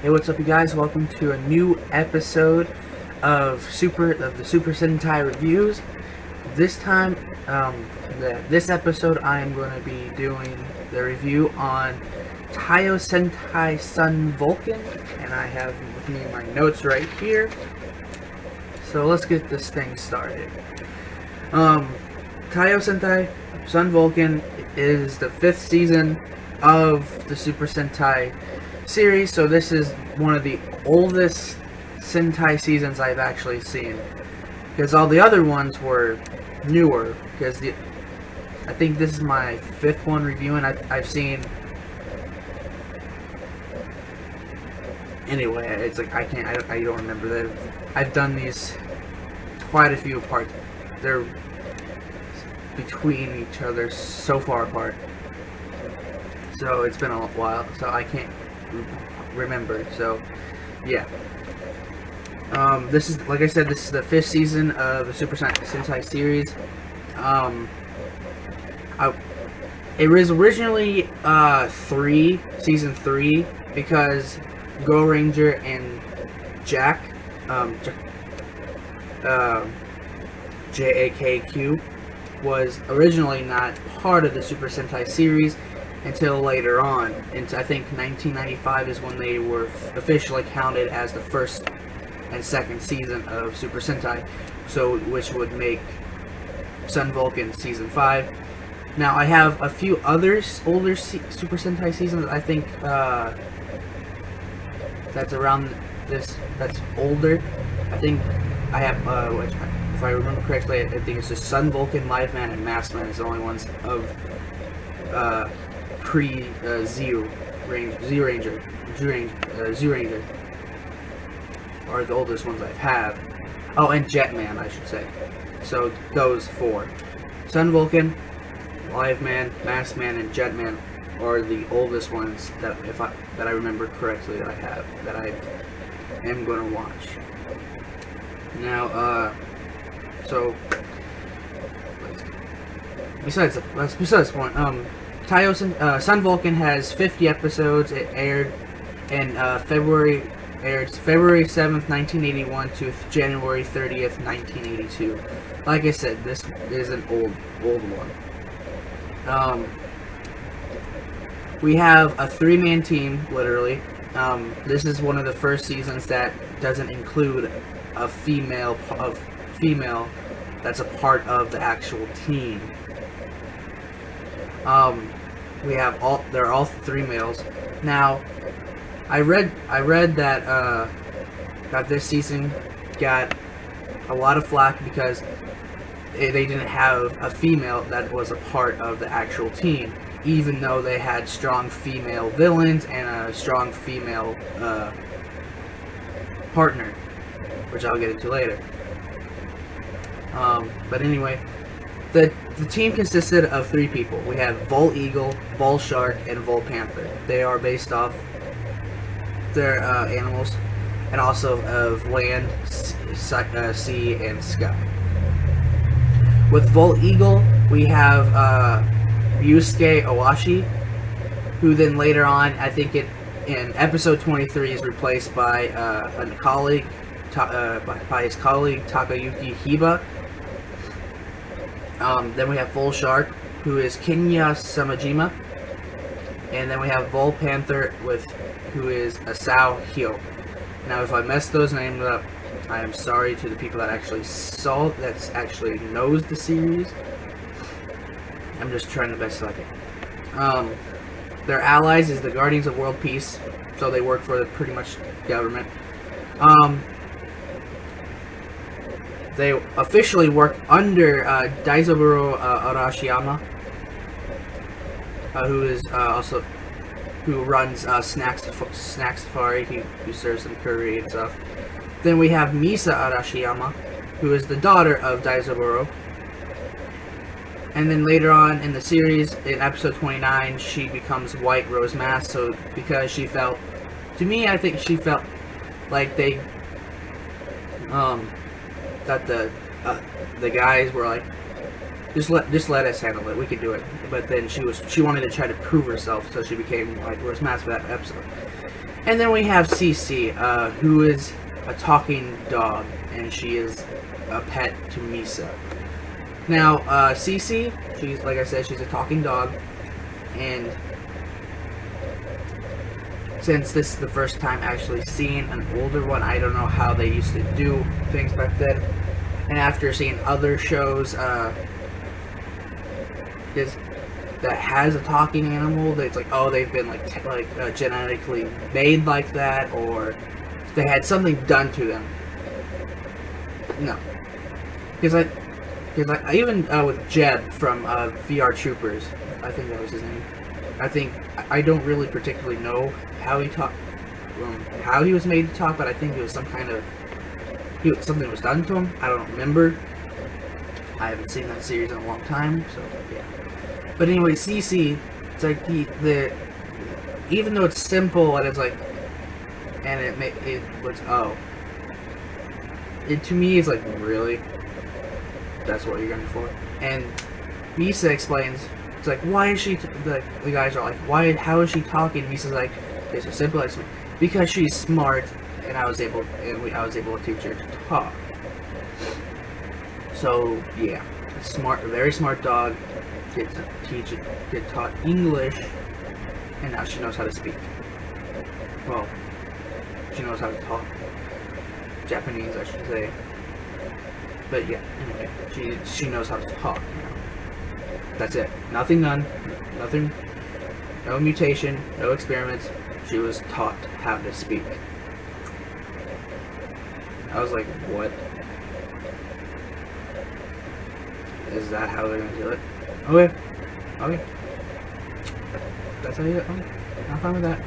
Hey, what's up, you guys? Welcome to a new episode of the Super Sentai Reviews. This time, this episode, I am going to be doing the review on Taiyo Sentai Sun Vulcan, and I have with me my notes right here. So let's get this thing started. Taiyo Sentai Sun Vulcan is the 5th season of the Super Sentai series, so this is one of the oldest Sentai seasons I've actually seen, because all the other ones were newer. Because I think this is my 5th one reviewing. I've seen. Anyway, it's like I don't remember that. I've done these quite a few apart. They're between each other so far apart. So it's been a while, so I can't remember. So yeah, this is, like I said, this is the 5th season of the Super Sentai series. It was originally season 3, because Go Ranger and Jack, JAKQ, was originally not part of the Super Sentai series until later on. And I think 1995 is when they were officially counted as the 1st and 2nd season of Super Sentai, so which would make Sun Vulcan season 5. Now I have a few other older Super Sentai seasons. I think that's around this. That's older. I think I have, if I remember correctly, I think it's just Sun Vulcan, Live Man, and Masked Man is the only ones of pre-Zoo Ranger are the oldest ones I have. Oh, and Jetman, I should say. So those 4: Sun Vulcan, Live Man, Masked Man, and Jetman are the oldest ones that I remember correctly that I have, that I am going to watch. Now, so besides the point, Sun Vulcan has 50 episodes. It aired in February 7th, 1981 to January 30th, 1982. Like I said, this is an old one. We have a 3-man team, literally. This is one of the first seasons that doesn't include a female that's a part of the actual team. They're all 3 males. Now, I read that this season got a lot of flack because they didn't have a female that was a part of the actual team, even though they had strong female villains and a strong female partner, which I'll get into later. But anyway, the team consisted of 3 people. We have Vol Eagle, Vol Shark, and Vol Panther. They are based off their animals, and also of land, sea, and sky. With Vol Eagle, we have Yusuke Owashi, who then later on, I think in episode 23, is replaced by a colleague, by his colleague Takayuki Hiba. Then we have Vol Shark, who is Kinya Samajima, and then we have Vol Panther, who is Asao Hyo. Now, if I messed those names up, I am sorry to the people that actually knows the series. I'm just trying the best I can. Their allies is the Guardians of World Peace, so they work for the pretty much government. They officially work under Daizaburo Arashiyama, who runs Snack Safari. He serves some curry and stuff. Then we have Misa Arashiyama, who is the daughter of Daizaburo. And then later on in the series, in episode 29, she becomes White Rose Mask. So because she felt, to me, I think she felt like they, that the guys were like, just let us handle it. We can do it. But then she wanted to try to prove herself, so she became White Rose Mask for that episode. And then we have CC, who is a talking dog, and she is a pet to Misa. Now, CC, she's, like I said, she's a talking dog, and since this is the first time actually seeing an older one, I don't know how they used to do things back then. And after seeing other shows, that has a talking animal, that's like, oh, they've been genetically made like that, or they had something done to them. No, because I even with Jeb from VR Troopers, I think that was his name. I don't really particularly know how he was made to talk, but I think it was something was done to him. I don't remember. I haven't seen that series in a long time, so yeah. But anyway, CC, it's like even though it's simple and it's like, and to me it's like, really, that's what you're going for. And Misa explains, it's like, why is she the guys are like, how is she talking? Misa's like, it's a simple explanation, because she's smart, and I was able to teach her to talk. So yeah, a very smart dog, get taught English, and now she knows how to speak. Well, she knows how to talk Japanese, I should say. But yeah, anyway, she knows how to talk. You know? That's it. Nothing done. Nothing. No mutation. No experiments. She was taught how to speak. I was like, what? Is that how they're gonna do it? Okay. Okay. That's how you do it? Okay. I'm fine with that.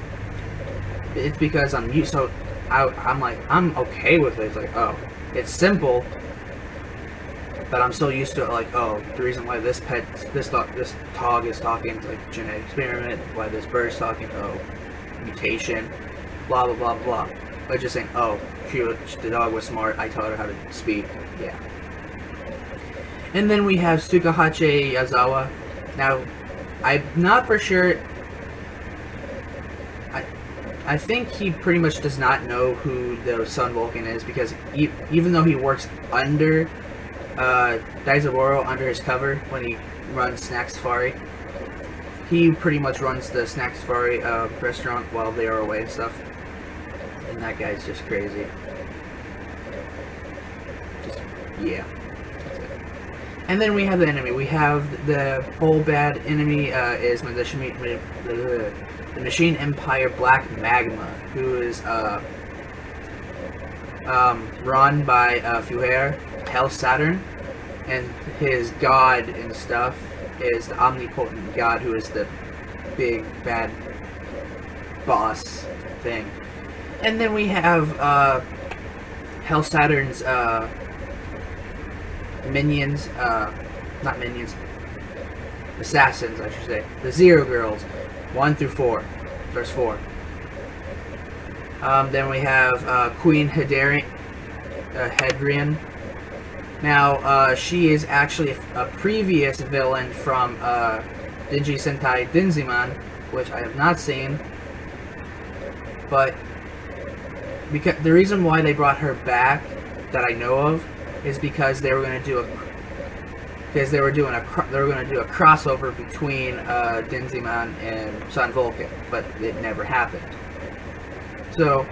It's because I'm used, so I'm like, I'm okay with it. It's like, oh, it's simple, but I'm so used to it, like, oh, the reason why this dog is talking, it's like genetic experiment, why this bird's talking, oh, mutation, blah, blah, blah, blah. But just saying, oh, the dog was smart, I taught her how to speak, yeah. And then we have Tsukahachi Yazawa. Now, I'm not for sure. I think he pretty much does not know who the Sun Vulcan is, because even though he works under Daizaburo, under his cover, when he runs Snack Safari, he pretty much runs the Snack Safari restaurant while they are away and stuff. And that guy's just crazy. Yeah. And then we have the enemy. We have the whole bad enemy is the Machine Empire Black Magma, who is run by Fuhrer, Hell Saturn, and his god and stuff is the omnipotent god, who is the big bad boss thing. And then we have Hell Saturn's minions, not minions, assassins, I should say, the Zero Girls, 1 through 4. There's 4. Then we have Queen Hedrian. Now, she is actually a previous villain from Denji Sentai Denziman, which I have not seen. But because the reason why they brought her back, that I know of, is because they were going to do a crossover between Denziman and Sun Vulcan, but it never happened. So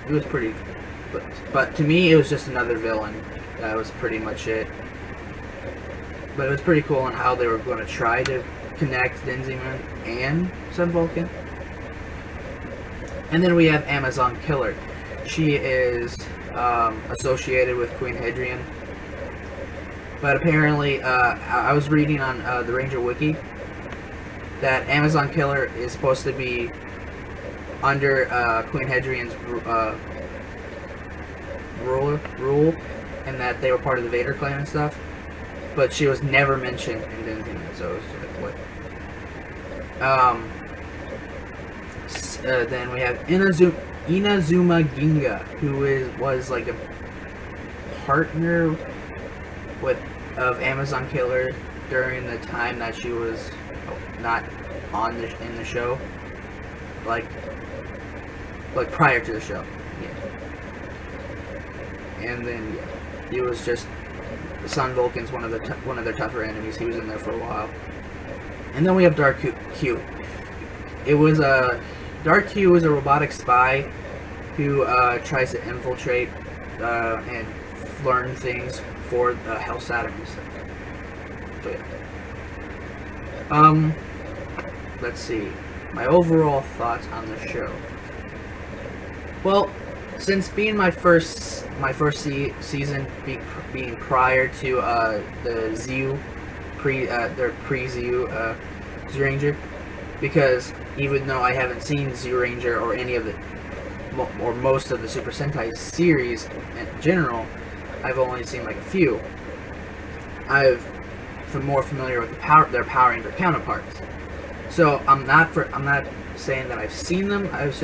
it was pretty, but to me it was just another villain. That was pretty much it. But it was pretty cool on how they were going to try to connect Denziman and Sun Vulcan. And then we have Amazon Killer. She is associated with Queen Hedrian. But apparently, I was reading on the Ranger Wiki that Amazon Killer is supposed to be under Queen Hedrian's rule, and that they were part of the Vader clan and stuff. But she was never mentioned in Denziman, so it's like, what? Then we have Inazuma Ginga, who was like a partner of Amazon Killer during the time that she was not in the show. Like, like prior to the show. Yeah. And then yeah, he was just Sun Vulcan's one of their tougher enemies. He was in there for a while. And then we have Dark Q. It was Dark Q is a robotic spy who tries to infiltrate and learn things for Hell Saturn and stuff. So yeah. Let's see. My overall thoughts on the show. Well, since being my first season being prior to the ZU their pre-ZU Zyuranger, because even though I haven't seen Zyuranger or any of the or most of the Super Sentai series in general, I've only seen like a few. I'm more familiar with their Power Ranger counterparts. So I'm not saying that I've seen them. It's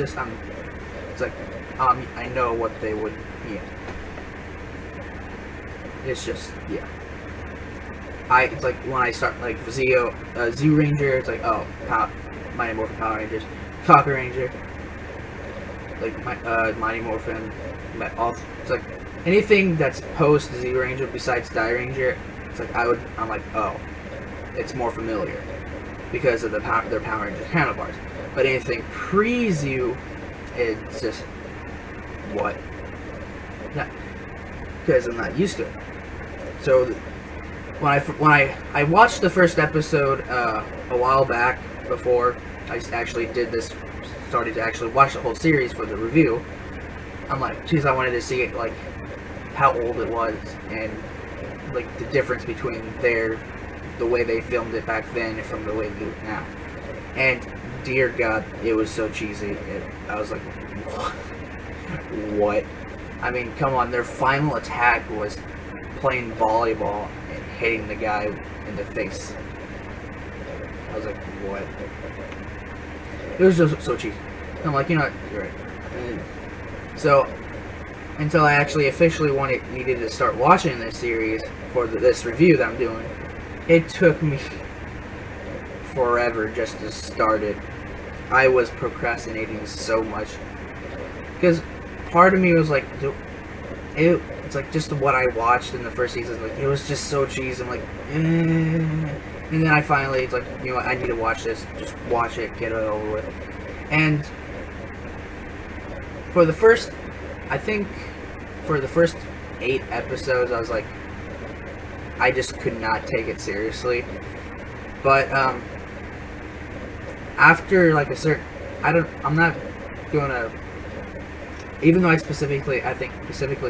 like I know what they would be. It's just yeah. It's like when I start like Zyuranger, it's like Mighty Morphin Power Rangers, Cocker Ranger, like Mighty Morphin, it's like anything that's post Zyuranger besides Ranger. It's like I'm like, oh, it's more familiar because of their Power Ranger counterparts. But anything pre-ZU, it's just what? Yeah, because I'm not used to it. So when I watched the first episode a while back before I actually started to actually watch the whole series for the review, I'm like, geez, I wanted to see it, like how old it was and like the difference between the way they filmed it back then and from the way they do it now. And dear God, it was so cheesy. I was like, what? I mean, come on, their final attack was playing volleyball and hitting the guy in the face. I was like, what? It was just so cheesy. I'm like, you know what, you're right. And so, until I actually officially needed to start watching this series for this review that I'm doing, it took me forever just to start it. I was procrastinating so much. Because part of me was like, it's like just what I watched in the first season, like it was just so cheesy. I'm like, and then I finally, it's like, you know what, I need to watch this. Just watch it, get it over with. And for the first, I think, for the first 8 episodes, I was like, I just could not take it seriously. But after like a certain, I'm not gonna, even though I specifically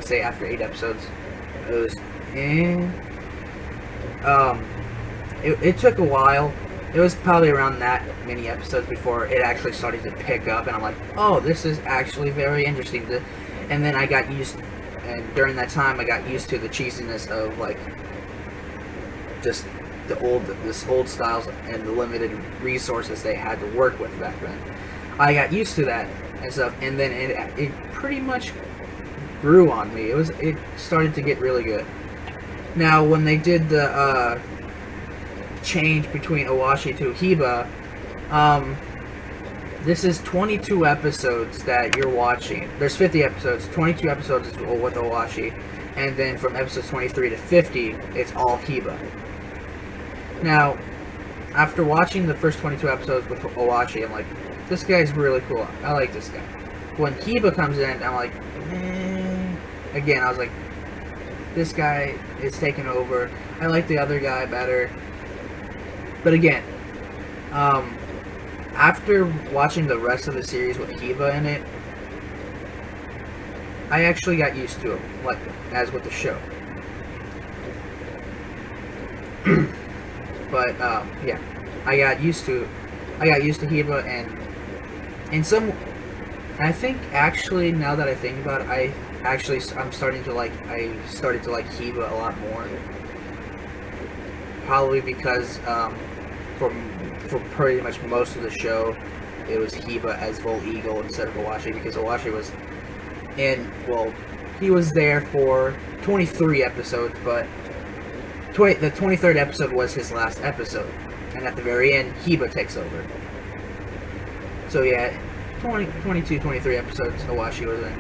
say after 8 episodes, it was, it took a while. It was probably around that many episodes before it actually started to pick up, and I'm like, oh, this is actually very interesting. And then I got used, and during that time, I got used to the cheesiness of like just this old styles and the limited resources they had to work with back then. I got used to that and stuff, and then it pretty much grew on me. It started to get really good. Now, when they did the change between Owashi to Hiba, this is 22 episodes that you're watching. There's 50 episodes. 22 episodes is with Owashi, and then from episodes 23 to 50, it's all Hiba. Now, after watching the first 22 episodes with Owashi, I'm like, this guy's really cool. I like this guy. When Hiba comes in, I'm like, again, I was like, this guy is taking over. I like the other guy better. But again, after watching the rest of the series with Hiba in it, I actually got used to it, like as with the show. But yeah, I got used to Hiba, and I think actually, now that I think about it, I started to like Hiba a lot more. Probably because for pretty much most of the show, it was Hiba as Vol Eagle instead of Owashi, because Owashi was he was there for 23 episodes, but the 23rd episode was his last episode, and at the very end, Hiba takes over. So yeah, 22, 23 episodes Awashi was in.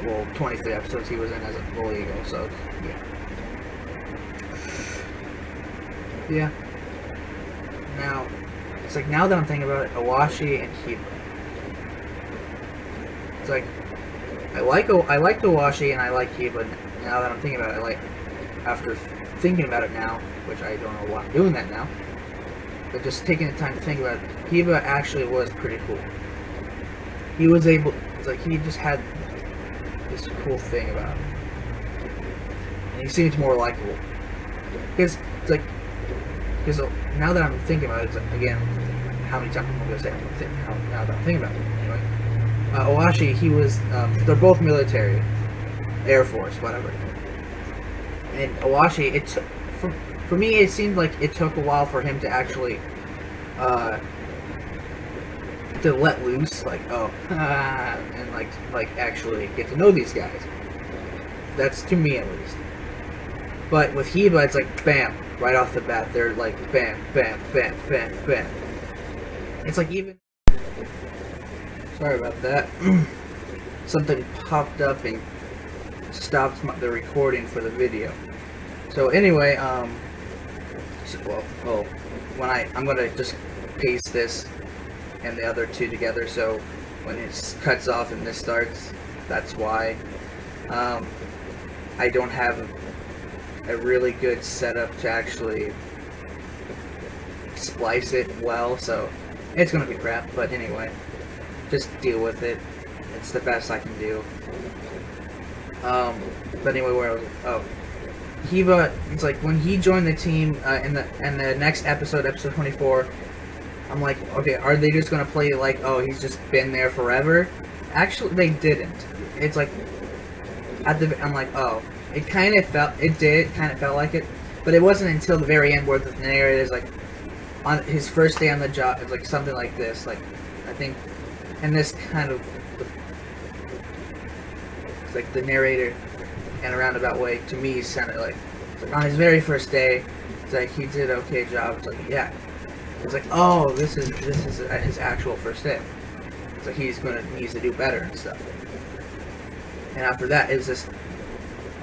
Well, 23 episodes he was in as a Bull Eagle, so, yeah. Yeah. Now, it's like, now that I'm thinking about it, Awashi and Hiba. It's like, I like Awashi and I like Hiba. Now that I'm thinking about it, after thinking about it now, which I don't know why I'm doing that now, but just taking the time to think about it, Hiba actually was pretty cool. He was able, it's like, he just had this cool thing about him. And he seemed more likable. Because, it's like, because now that I'm thinking about it, it's like, again, how many times I'm going to say now that I'm thinking about it, anyway. Awashi, he was, they're both military, Air Force, whatever. And Awashi, it took, for me, it seemed like it took a while for him to actually, to let loose, like, oh, and like actually get to know these guys. That's to me at least. But with Hiba, it's like bam, right off the bat. They're like bam, bam, bam, bam, bam. It's like even. Sorry about that. Something popped up and stopped the recording for the video. So anyway, well, when I'm gonna just paste this and the other two together, so when it cuts off and this starts, that's why. I don't have a really good setup to actually splice it well, so it's gonna be crap, but anyway, just deal with it. It's the best I can do. But anyway, where I was, oh, Hiba, it's like when he joined the team in the next episode, episode 24, I'm like, okay, are they just gonna play like, oh, he's just been there forever? Actually, they didn't. It's like, I'm like, oh, it kind of felt like it, but it wasn't until the very end where the narrator is like, on his first day on the job, it's like something like this, like, I think, and this kind of, it's like the narrator, in a roundabout way, to me, sounded like on his very first day, it's like, he did an okay job. It's like, yeah. It's like, oh, this is his actual first day. It's like, needs to do better and stuff. And after that, it's just,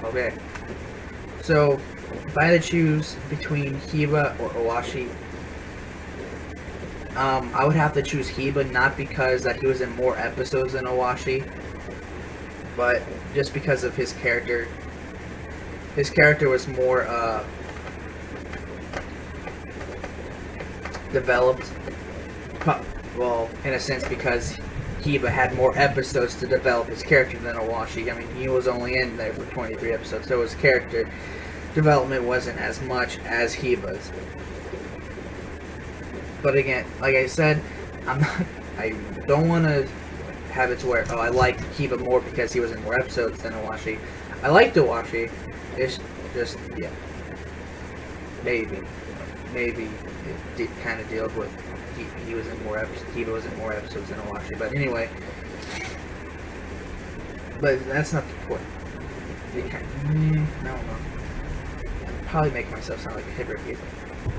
okay. So, if I had to choose between Hiba or Awashi, I would have to choose Hiba, not because that he was in more episodes than Awashi, but just because of his character. His character was more developed, well, in a sense, because Hiba had more episodes to develop his character than Awashi. I mean, he was only in there for 23 episodes, so his character development wasn't as much as Hiba's. But again, like I said, I don't want to have it to where, oh, I like Hiba more because he was in more episodes than Awashi. I liked Awashi. It's just, yeah. Maybe it kind of deals with he was in more episodes. Hiba was in more episodes than Awashi. But anyway, but that's not the point. No. I'll probably make myself sound like a hypocrite.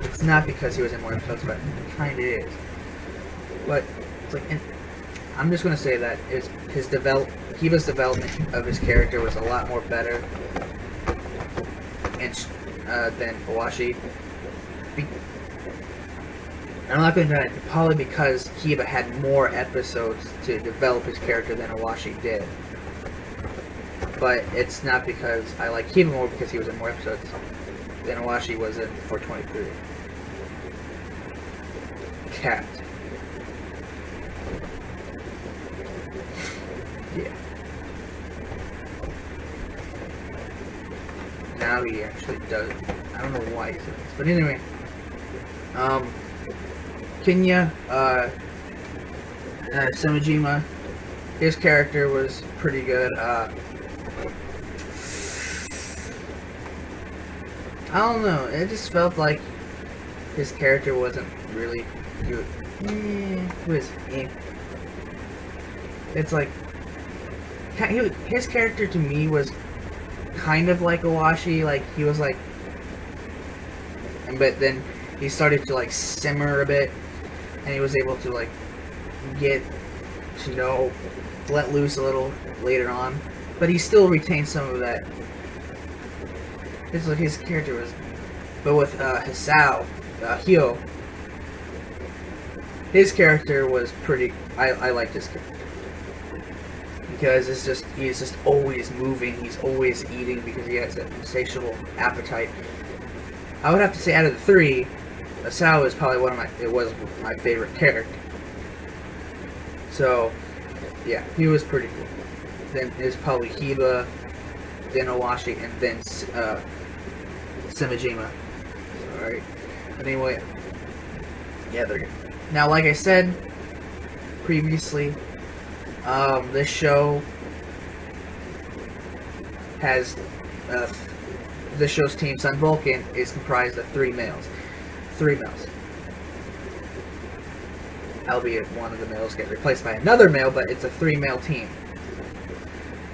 It's not because he was in more episodes, but it kind of is. But it's like, I'm just gonna say that Hiba's development of his character was a lot more better than Awashi. I'm not going to deny it, probably because Hiba had more episodes to develop his character than Awashi did. But it's not because I like Hiba more because he was in more episodes than Awashi was in for 23. Cat. Yeah. Now he actually does. I don't know why he said this, but anyway. Kenya, Samajima, his character was pretty good. I don't know. It just felt like his character wasn't really good. It's like his character to me was kind of like Awashi. Like he was like, but then he started to like simmer a bit, and he was able to like get to know, let loose a little later on, but he still retains some of that. His character was, but with Hyo, his character was pretty. I liked his character because he's just always moving. He's always eating because he has that insatiable appetite. I would have to say out of the three, Asao is probably was my favorite character. So, yeah, he was pretty cool. Then there's probably Hiba, then Owashi, and then Simajima. Alright. But anyway, yeah, they're good. Now, like I said previously, this show has this show's team, Sun Vulcan, is comprised of three males. Albeit one of the males gets replaced by another male, but it's a three-male team.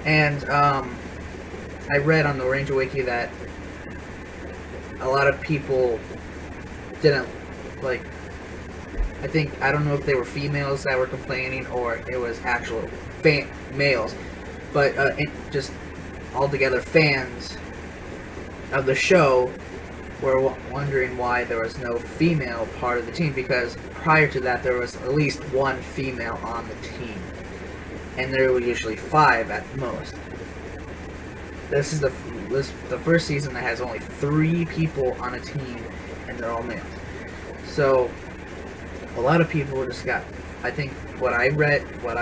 And I read on the Ranger Wiki that a lot of people didn't like. I don't know if they were females that were complaining or it was actual males, but just altogether fans of the show were wondering why there was no female part of the team, because prior to that there was at least one female on the team, and there were usually 5 at most. This is the first season that has only 3 people on a team, and they're all males. So a lot of people just got, I think what I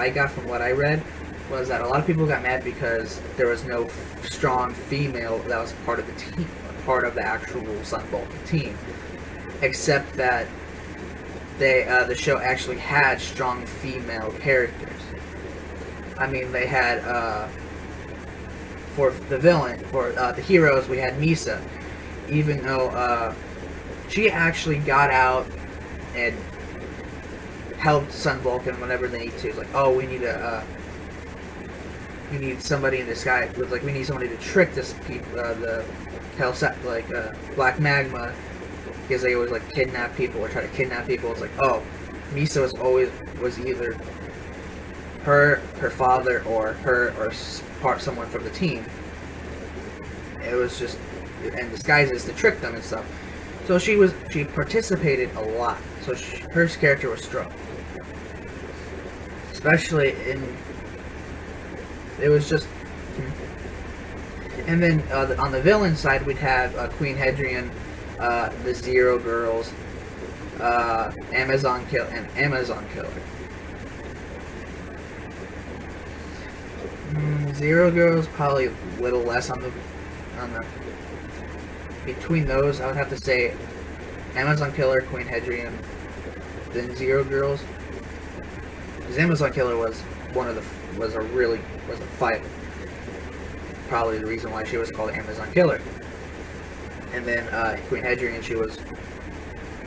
got from what I read was that a lot of people got mad because there was no strong female that was part of the team, part of the actual Sun Vulcan team, except that the show actually had strong female characters. I mean, they had for the heroes, we had Misa, even though she actually got out and helped Sun Vulcan whenever they need to. It's like, oh, we need somebody in disguise. Like, we need somebody to trick this people, the Black Magma, because they always like kidnap people or try to kidnap people. It's like, oh, Misa was either her father or someone from the team. It was just, and disguises to trick them and stuff. So she participated a lot. So her character was strong, especially it was just. And then on the villain side, we'd have Queen Hedrian, the Zero Girls, Amazon Killer. Zero Girls probably a little less on the between those. I would have to say Amazon Killer, Queen Hedrian, then Zero Girls. Because Amazon Killer was a fight. Probably the reason why she was called Amazon Killer. And then Queen Hedrian, she was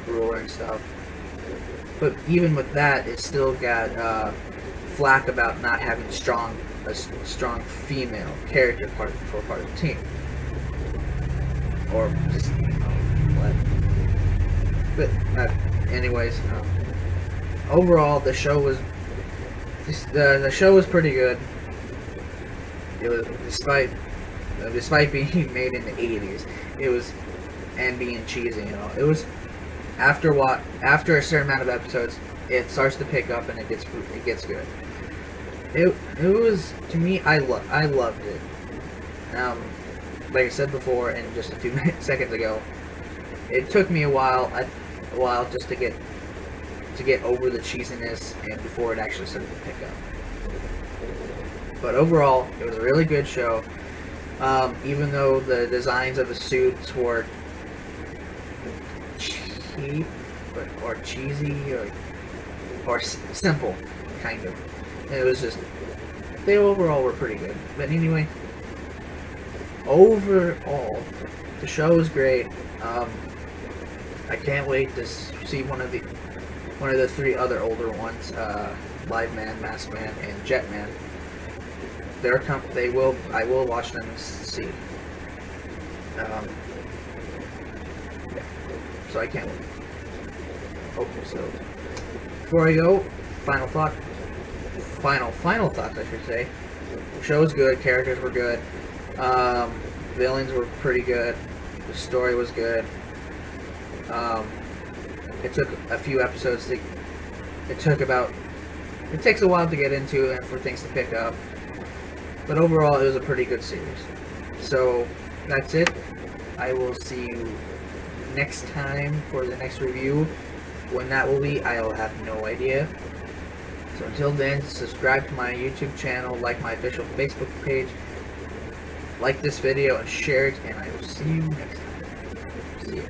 ruler and stuff. But even with that, it still got flack about not having a strong female character for part of the team. Or just, what? But anyways, overall the show was pretty good. It was despite being made in the 80s, it was, and being cheesy, you know. It was after a certain amount of episodes, it starts to pick up and it gets good. It was, to me, I loved it. Like I said before, and just a few seconds ago, it took me a while just to get over the cheesiness, and before it actually started to pick up. But overall, it was a really good show. Even though the designs of the suits were cheap, or cheesy, or simple, kind of. It was just, they overall were pretty good. But anyway, overall, the show was great. I can't wait to see one of the 3 other older ones, Live Man, Mask Man, and Jetman. I will watch them and see. Yeah. So I can't wait. Okay, so before I go, final thought. final thoughts, I should say. The show was good. Characters were good. Villains were pretty good. The story was good. It took a few episodes to... It takes a while to get into and for things to pick up. But overall, it was a pretty good series. So, that's it. I will see you next time for the next review. When that will be, I'll have no idea. So until then, subscribe to my YouTube channel, like my official Facebook page, like this video and share it, and I will see you next time. See ya.